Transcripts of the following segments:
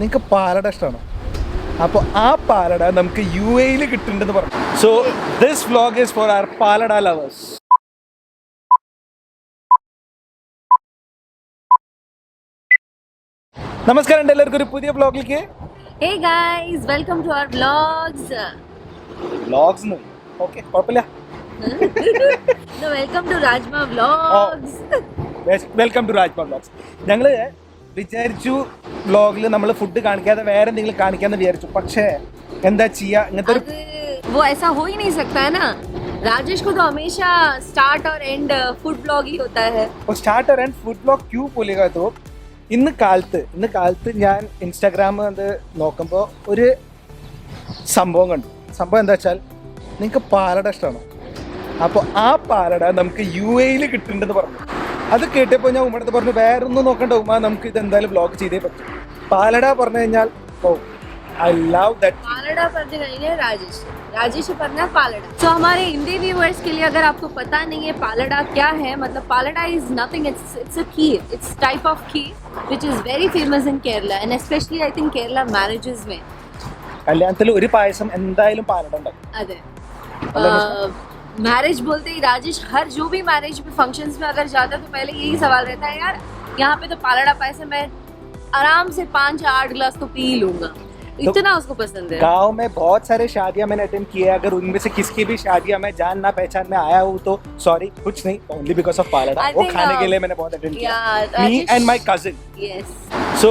നിങ്ങൾക്ക് പാലട ഇഷ്ടമാണോ? അപ്പോൾ ആ പാലട നമുക്ക് UAE കിട്ടുന്നുണ്ടെന്ന് പറഞ്ഞു. So this vlog is for our palada lovers. നമസ്കാരം, എല്ലാവർക്കും ഒരു പുതിയ വ്ലോഗിലേക്ക്. Hey guys, welcome to our vlogs. Vlogs okay, കുഴപ്പമില്ല. No, welcome to Rajma Vlogs. Welcome to Rajma vlogs. ഞങ്ങൾ വിചാരിച്ചു വ്ലോഗിൽ നമ്മൾ ഫുഡ് കാണിക്കാതെ വേറെ എന്തെങ്കിലും കാണിക്കാന്ന് വിചാരിച്ചു. പക്ഷേ എന്താ ചെയ്യുക, ഇങ്ങനത്തെ ഒരു वो ऐसा हो ही नहीं सकता है ना. राजेश को तो हमेशा स्टार्ट और एंड फूड ब्लॉग ही होता है. സ്റ്റാർട്ടർ ആൻഡ് ഫുഡ് വ്ലോഗ് ക്യൂ പോലെയോ. ഇന്ന് കാലത്ത് ഞാൻ ഇൻസ്റ്റാഗ്രാം അത് നോക്കുമ്പോൾ ഒരു സംഭവം കണ്ടു. സംഭവം എന്താ വെച്ചാൽ, നിങ്ങൾക്ക് പാലട ഇഷ്ടമാണോ? അപ്പോൾ ആ പാലട നമുക്ക് UAE കിട്ടുന്നുണ്ടെന്ന് പറഞ്ഞു. അത് കേട്ടപ്പോൾ ഞാൻ ഉമ്മടുത്ത് പറഞ്ഞു, വേറെ ഒന്നും നോക്കണ്ട ഉമ്മ, നമുക്ക് ഇത് എന്തായാലും വ്ലോഗ് ചെയ്തേ പറ്റും. പാലട പറഞ്ഞു കഴിഞ്ഞാൽ ഓ ഐ ലവ് ദാറ്റ്. पालड़ा पढ़ने गई है राजेश पढ़ना पालड़ा. तो हमारे हिंदी व्यूअर्स के लिए अगर आपको पता नहीं है पालड़ा क्या है, मतलब palada is nothing, it's a kheer, it's type of kheer which is very famous in Kerala and especially I think Kerala marriages में. കല്യാണത്തിൽ ഒരു പായസം എന്തായാലും പാലട ഉണ്ടാവും. अरे मैरिज बोलते ही राजेश हर जो भी मैरिज में फंक्शंस में अगर जाता है तो पहले यही सवाल रहता है, यार यहाँ पे तो पालड़ा पायस है, मैं आराम से 5-8 गिलास तो पी लूंगा, इतना उसको पसंद है. गांव में बहुत सारे शादियां मैंने अटेंड किए हैं. अगर उनमें से किसकी भी शादियां मैं जान ना पहचान में आया हूँ तो सॉरी, कुछ नहीं, ओनली बिकॉज ऑफ पालड़ा. वो खाने के लिए मैंने बहुत अटेंड किया, me and my cousin. Yes. So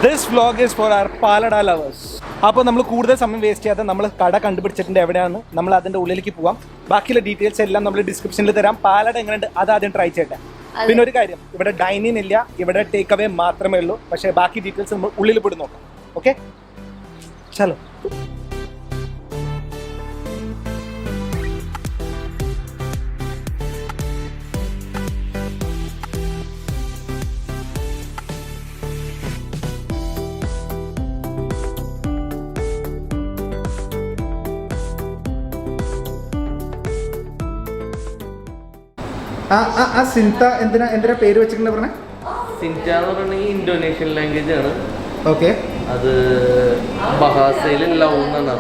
this vlog is for our palada lovers. അപ്പോൾ നമ്മൾ കൂടുതൽ സമയം വേസ്റ്റ് ചെയ്യാതെ നമ്മൾ കട കണ്ടുപിടിച്ചിട്ടുണ്ട് എവിടെയാണ്, നമ്മൾ അതിൻ്റെ ഉള്ളിലേക്ക് പോവാം. ബാക്കിയുള്ള ഡീറ്റെയിൽസ് എല്ലാം നമ്മൾ ഡിസ്ക്രിപ്ഷനിൽ തരാം. പാലട എങ്ങനെയുണ്ട് അത് ആദ്യം ട്രൈ ചെയ്യട്ടെ. പിന്നെ ഒരു കാര്യം, ഇവിടെ ഡൈനിങ് ഇല്ല, ഇവിടെ ടേക്ക് അവേ മാത്രമേ ഉള്ളൂ. പക്ഷേ ബാക്കി ഡീറ്റെയിൽസ് നമ്മൾ ഉള്ളിൽ പോയി നോക്കാം. ഓക്കെ, ചലോ. ആ സിൻത എന്തിനാ പേര് വെച്ചിട്ടുണ്ട് പറഞ്ഞേ? സിൻജ എന്ന് പറഞ്ഞിട്ടുണ്ടെങ്കിൽ ഇന്തോനേഷ്യൻ ലാംഗ്വേജ് ആണ്. ഓക്കെ, അത് ബഹാസയിൽ ലവ് എന്നാണ്.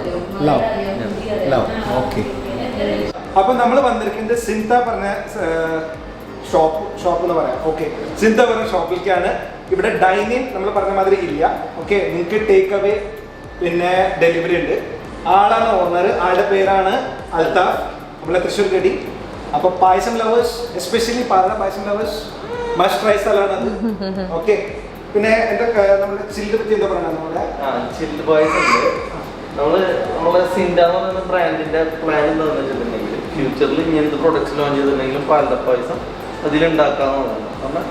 ലവ്. ഓക്കെ, അപ്പൊ നമ്മൾ വന്നിരിക്കുന്നത് സിൻത പറഞ്ഞ ഷോപ്പ് എന്ന് പറയാം. ഓക്കെ, സിൻത പറഞ്ഞ ഷോപ്പിലേക്കാണ്. ഇവിടെ ഡൈനിങ് നമ്മൾ പറഞ്ഞ മാതിരി ഇല്ല. ഓക്കെ, നിങ്ങൾക്ക് ടേക്ക് അവേ പിന്നെ ഡെലിവറി ഉണ്ട്. ആളാണ് ഓണർ, ആളുടെ പേരാണ് അൽത്താഫ്, നമ്മളെ തൃശ്ശൂർ ഗഡി. അപ്പൊ പായസം ലവേഴ്സ്, എസ്പെഷ്യലി പാലട പായസം ലവേഴ്സ് മസ്റ്റ് ട്രൈ സ്ഥലമാണ് അത്. ഓക്കെ, പിന്നെ എന്താ നമ്മുടെ ചില്ല് പറ്റി എന്താ പറയുക? നമ്മുടെ ചില്ല് പായസം ഉണ്ട്. നമ്മളെ സിൻഡ എന്ന് പറയുന്ന ബ്രാൻഡിന്റെ പ്ലാൻ എന്താണെന്ന് വെച്ചിട്ടുണ്ടെങ്കിൽ ഫ്യൂച്ചറിൽ ഇങ്ങനത്തെ പ്രൊഡക്ട്സ് ലോഞ്ച് ചെയ്തിട്ടുണ്ടെങ്കിലും പാലട പായസം അതിലുണ്ടാക്കാവുന്നതാണ്. പറഞ്ഞാൽ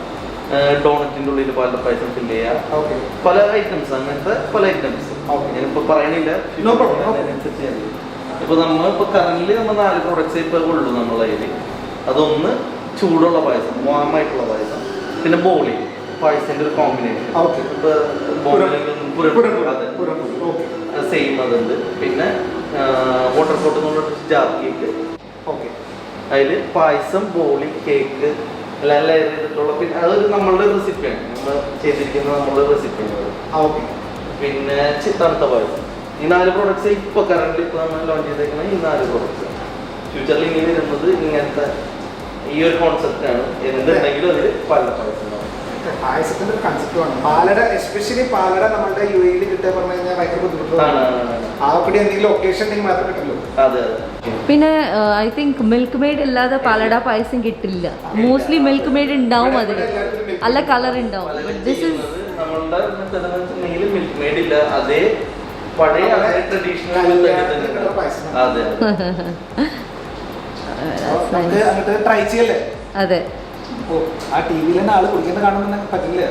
ഡോണറ്റിന്റെ ഉള്ളിൽ പാലട പായസം ഫില്ല് ചെയ്യുക, പല ഐറ്റംസ്, അങ്ങനത്തെ പല ഐറ്റംസ്. ഞാനിപ്പോ പറയണില്ല, അതിനനുസരിച്ച്. ഇപ്പൊ നമ്മളിപ്പോ കറന്റില് നമ്മൾ 4 പ്രൊഡക്ട്സ് ഇപ്പൊ ഉള്ളൂ നമ്മളെ കയ്യിൽ. അതൊന്ന് ചൂടുള്ള പായസം, വാമായിട്ടുള്ള പായസം, പിന്നെ ബോളി പായസത്തിന്റെ ഒരു കോമ്പിനേഷൻ. സെയിം അതുണ്ട്. പിന്നെ വാട്ടർ പോട്ട് എന്നുള്ള ജാർ കേക്ക്. അതില് പായസം, ബോളി, കേക്ക് എല്ലാം ലെയർ ചെയ്തിട്ടുള്ള. പിന്നെ അതൊരു നമ്മളുടെ റെസിപ്പിയാണ്, നമ്മൾ ചെയ്തിരിക്കുന്ന നമ്മളുടെ റെസിപ്പിയാണ്. പിന്നെ തണുത്ത പായസം. ഈ 4 പ്രോഡക്ട്സ് ഇപ്പൊ കറന്റ് ഇപ്പൊ നമ്മൾ ലോഞ്ച് ചെയ്തേക്കുന്ന ഈ 4 പ്രോഡക്ട്സ്. ഫ്യൂച്ചറിൽ ഇങ്ങനെ വരുന്നത് ഇങ്ങനത്തെ ഈ ഒരു കോൺസെപ്റ്റ് ആണ്. എന്തുണ്ടെങ്കിലും അതിൽ പല പായസത്തിന്റെ ഒരു കൺസെപ്റ്റ് പാലട, എസ്പെഷ്യലി പാലട നമ്മുടെ UAE കിട്ടുക പറഞ്ഞു കഴിഞ്ഞാൽ ഭയങ്കര ബുദ്ധിമുട്ടാണ്. ആ കൂടി എന്തെങ്കിലും ഒക്കേഷൻ ഉണ്ടെങ്കിൽ മാത്രമേ കിട്ടുള്ളൂ. അതെ. പിന്നെ ഐ തിങ്ക് മിൽക്ക് മെയ്ഡ് ഇല്ലാതെ പാലട പായസം കിട്ടില്ല. മോസ്റ്റ്ലി മിൽക്ക് മെയ്ഡ് ഉണ്ടാവും, അതിൽ നല്ല കളർ ഉണ്ടാവും. ദിസ് ഈസ് നമ്മളുടെ മിൽക്ക് മെയ്ഡ് ഇല്ല, അതേ പഴയ ട്രഡീഷണൽ. അതെ, അങ്ങോട്ട് ട്രൈ ചെയ്യല്ലേ? അതെ. ആ ടിവിയിൽ തന്നെ ആള് കുടിക്കുന്ന കാണുന്ന പറ്റില്ല.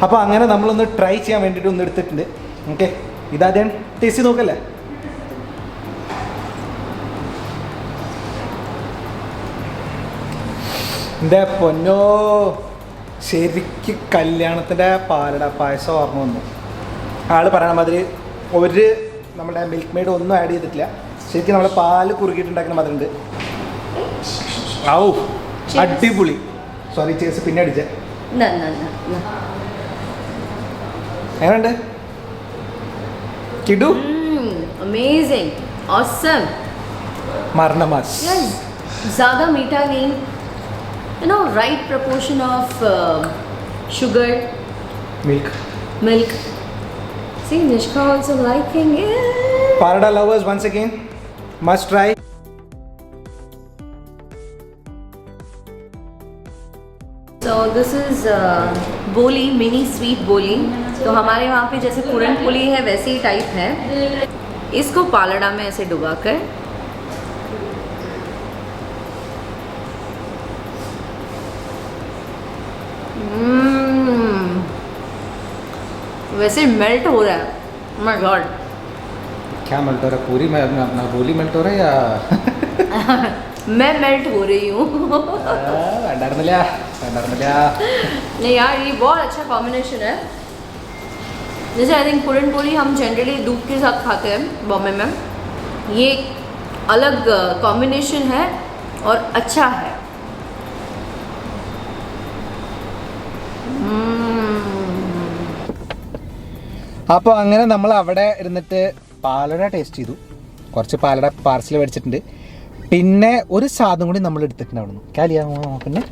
അപ്പൊ അങ്ങനെ നമ്മളൊന്ന് ട്രൈ ചെയ്യാൻ വേണ്ടിട്ട് ഒന്ന് എടുത്തിട്ടുണ്ട്. ഓക്കെ, ഇതാദ്യം ടേസ്റ്റ് നോക്കല്ലേ? എൻ്റെ പൊന്നോ, ശരിക്കും കല്യാണത്തിൻ്റെ പാലട പായസം ഓർമ്മ വന്നു. ആൾ പറയണ മാതിരി ഒരു നമ്മുടെ മിൽക്ക് മെയ്ഡ് ഒന്നും ആഡ് ചെയ്തിട്ടില്ല. ശരിക്കും നമ്മുടെ പാല് കുറുകിയിട്ടുണ്ടാക്കുന്ന മധുരമുണ്ട്. ഔ അടിപൊളി. സോറി ചേച്ചി പിന്നെ അടിച്ചേ. എങ്ങനെയുണ്ട് കിടു? Amazing, awesome. മരണമാസ്. ज़्यादा मीठा नहीं, you know, right proportion of sugar, milk. See, Nishka also liking it. Palada lovers, once again, must try. So this is बोली, मिनी स्वीट बोली. तो हमारे वहाँ पे जैसे पूरन पोली है वैसे ही टाइप है. इसको पालड़ा में ऐसे डुबा कर वैसे मेल्ट हो रहा है. My God. क्या मेल्ट हो रहा है? पूरी में अपना बोली मेल्ट हो रहा है या मैं मेल्ट हो रही हूँ. डर मिला. नहीं यार, ये बहुत अच्छा कॉम्बिनेशन है. जैसे आई थिंक पूरन पोली हम जनरली दूध के साथ खाते हैं बॉम्बे में. ये अलग कॉम्बिनेशन है और अच्छा है. അപ്പോൾ അങ്ങനെ നമ്മൾ അവിടെ ഇരുന്നിട്ട് പാലട ടേസ്റ്റ് ചെയ്തു. കുറച്ച് പാലട പാർസൽ മേടിച്ചിട്ടുണ്ട്. പിന്നെ ഒരു സാധനം കൂടി നമ്മൾ എടുത്തിട്ടുണ്ട് അവിടെ നിന്ന്. കാലിയാ പിന്നെ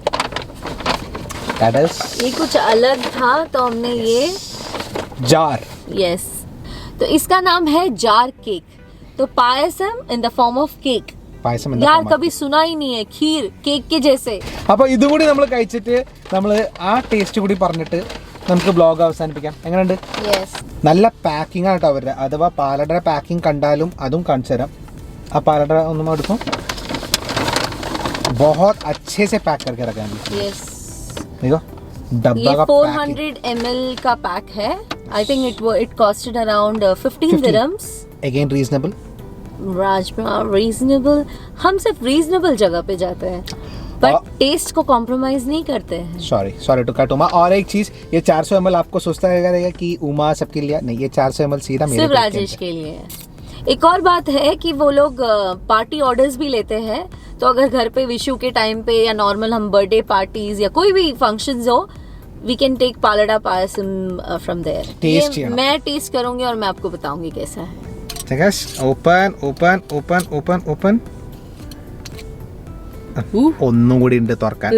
ये कुछ अलग था तो हमने ये जार. यस, तो इसका नाम है जार केक. तो payasam in the form of cake. Payasam यार कभी सुना ही नहीं है, खीर केक के जैसे. അപ്പോൾ ഇതും കൂടി നമ്മൾ കഴിച്ചിട്ട് നമ്മൾ ആ ടേസ്റ്റ് കൂടി പറഞ്ഞിട്ട് നമുക്ക് ബ്ലോഗ് അവസാനിപ്പിക്കാം. എങ്ങനെയുണ്ട്? നല്ല പാക്കിംഗ് ആണ് കേട്ടോ അവരുടെ. അഥവാ പാലടയുടെ പാക്കിംഗ് കണ്ടാലും അതും കാണിച്ചു തരാം. ആ പാലട ഒന്നും എടുക്കും. बहुत अच्छे से पैक करके रखा है. यस, देखो डब्बा का 400 ml का पैक है. I think it costed around 15 dirhams. Again reasonable. Rajma reasonable. हम सिर्फ रीजनेबल जगह पे जाते हैं बट टेस्ट को कॉम्प्रोमाइज नहीं करते हैं. Sorry to cut Uma. और एक चीज, ये 400 ml आपको सोचता रहेगा कि उमा सबके लिए नहीं. ये 400 ml सीधा मेरे सिर्फ राजेश के लिए है. एक और बात है कि वो लोग पार्टी ऑर्डर्स भी लेते हैं. तो अगर घर पे विशु के टाइम पे या नॉर्मल हम बर्थडे पार्टीज या कोई भी फंक्शंस हो, we can take palada payasam from there. मैं टेस्ट करूंगी और मैं आपको बताऊंगी कैसा है. ഓപ്പൺ. ഒന്നും കൂടി ഉണ്ട് തുറക്കാൻ.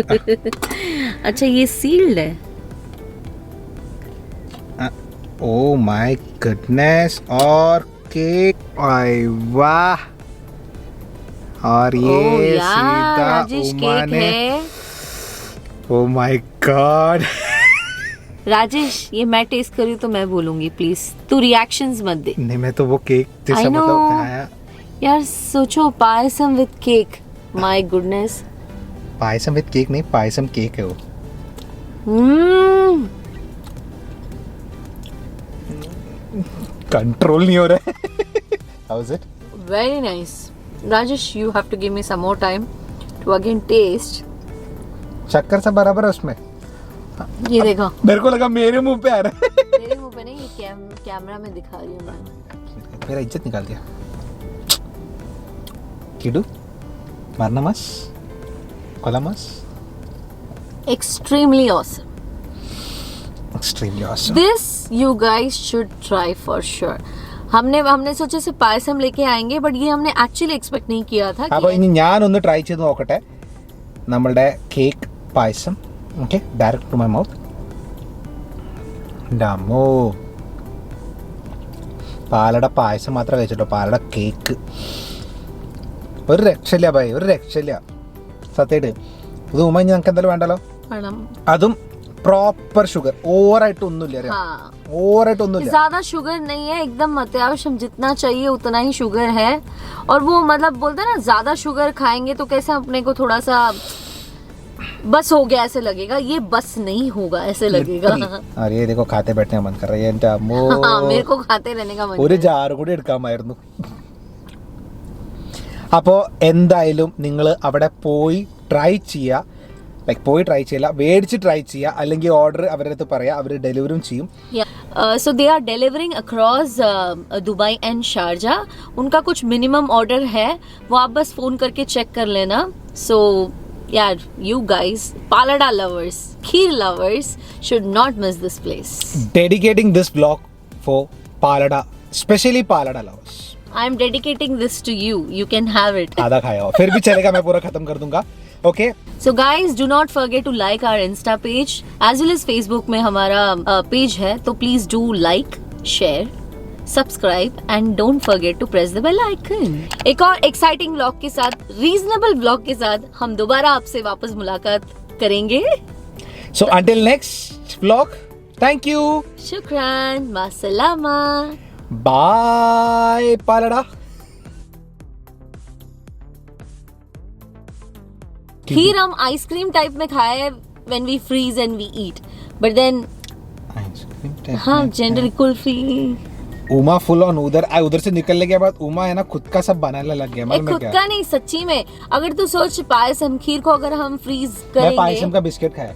अच्छा, ये सील्ड है. Oh my goodness. और केक. आय वाह. और ये सीधा राजेश उमा केक ने. है. Oh my God. राजेश, ये मैं टेस्ट करूँ तो मैं बोलूंगी. प्लीज तू रिएक्शंस मत दे. नहीं, मैं तो वो केक जैसा I know. मतलब खाया. यार सोचो, payasam with cake. My goodness. Payasam with cake नहीं, पायसम केक है वो. कंट्रोल नहीं हो रहा है. How is it? Very nice. Rajesh, you have to give me some more time to again taste. शक्कर सब बराबर है उसमें. ये देखो. मेरे को लगा मेरे मुंह पे आ रहा है. मेरे मुंह पे नहीं, ये कैमरा में दिखा रही हूँ मैं. मेरा इज्जत निकाल दिया. किडू मारना मस कोलामस. Extremely awesome. Extremely awesome. This you guys should try for sure. हमने सोचा से पायसम लेके आएंगे, बट ये हमने एक्चुअली एक्सपेक्ट नहीं किया था. അപ്പോൾ ഇനി ഞാൻ ഒന്ന് ട്രൈ ചെയ്ത് നോക്കട്ടെ നമ്മളുടെ cake payasam. Okay, direct to my mouth. ഡാമോ, പാലട പായസം മാത്രം കഴിച്ചിട്ടോ. പാലട കേക്ക് ഒരു രക്ഷയില്ല ഭായി, ഒരു രക്ഷയില്ല സത്യമായിട്ട്. ഇത് ഉമ്മ ഞങ്ങൾക്ക് എന്തായാലും വേണ്ടല്ലോ. അതും प्रॉपर शुगर. ओवरआइट ഒന്നുമില്ല. ओवरआइट ഒന്നുമില്ല. ज्यादा शुगर नहीं है, एकदम अत्यावश्यक जितना चाहिए उतना ही शुगर है. और वो मतलब बोलते हैं ना, ज्यादा शुगर खाएंगे तो कैसे अपने को थोड़ा सा बस हो गया ऐसे लगेगा. ये बस नहीं होगा, ऐसे लगेगा. अरे ये देखो, खाते बैठने का मन कर रहा है. എൻ്റെ അമ്മോ, मेरे को खाते रहने का मन. ഒരു ജാർ കൂടി എടുക്കാമായിരുന്നു. അപ്പോൾ എന്തായാലും നിങ്ങൾ അവിടെ പോയി ട്രൈ ചെയ്യുക. പോയി ട്രൈ ചെയ്യില്ല, മേടിച്ച് ട്രൈ ചെയ്യുക. അല്ലെങ്കിൽ ഓർഡർ അവരുടെ അടുത്ത് പറയാം, അവർ ഡെലിവറും ചെയ്യും. So they are delivering across Dubai and Sharjah. उनका कुछ मिनिमम ऑर्डर है, वो आप बस फोन करके चेक कर लेना. सो यार, you guys, Palada lovers, kheer lovers should not miss this place. Dedicating this vlog for Palada, especially Palada lovers. I am dedicating this to you. You can have it. आधा खाया हो, फिर भी चलेगा, मैं पूरा खत्म कर दूंगा. Okay. So guys, do not forget to like our Insta page as well as Facebook में हमारा page है, तो please do like, share, subscribe and don't forget to press the bell icon. एक और exciting vlog के साथ, reasonable vlog के साथ हम दोबारा आपसे वापस मुलाकात करेंगे. So until next vlog, thank you. शुक्रान, मासलामा. Bye, Palada. खीर हम आइसक्रीम टाइप में खाए when we freeze and we eat, but then हाँ generally kulfi. Uma full on उधर से निकलने के बाद उमा है ना खुद का सब बनाने लग गया. खुद का नहीं, सच्ची में. अगर तू सोच, पायसम खीर को अगर हम फ्रीज करेंगे. मैं पायसम का बिस्किट खाया.